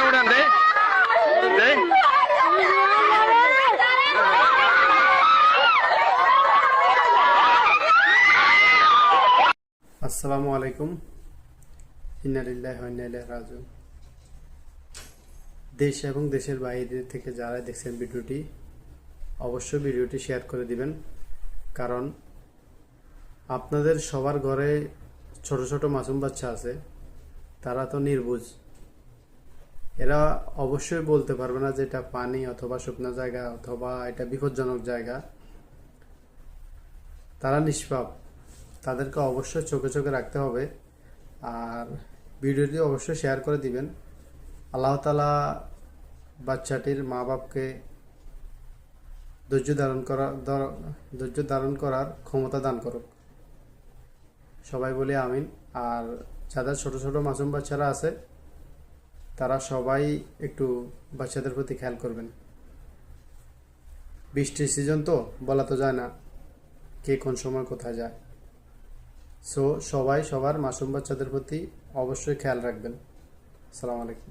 উড়ান দে আসসালামু আলাইকুম। ইন্না লিল্লাহি ওয়া ইন্না ইলাইহি রাজিউন। দেশ এবং দেশের বাইরে থেকে যারা দেখছেন ভিডিওটি, অবশ্যই ভিডিওটি শেয়ার করে দিবেন, কারণ আপনাদের সবার ঘরে ছোট ছোট মাসুম বাচ্চা আছে, তারা তো নির্বুঝ। এরা অবশ্যই বলতে পারবে না যে এটা পানি অথবা শুকনো জায়গা অথবা এটা বিপজ্জনক জায়গা। তারা নিষ্পাপ, তাদেরকে অবশ্যই চোখে চোখে রাখতে হবে। আর ভিডিওটি অবশ্যই শেয়ার করে দিবেন। আল্লাহ তাআলা বাচ্চাটির মা বাপকে ধৈর্য ধারণ করার ক্ষমতা দান করুক। সবাই বলি আমিন। আর যাদের ছোট ছোট মাসুম বাচ্চারা আছে, তারা সবাই একটু বাচ্চাদের প্রতি খেয়াল করবেন। বৃষ্টির সিজন তো বলা তো যায় না কে কোন সময় কোথায় যায়। সো সবাই সবার মাসুম বাচ্চাদের প্রতি অবশ্যই খেয়াল রাখবেন। আসসালামু আলাইকুম।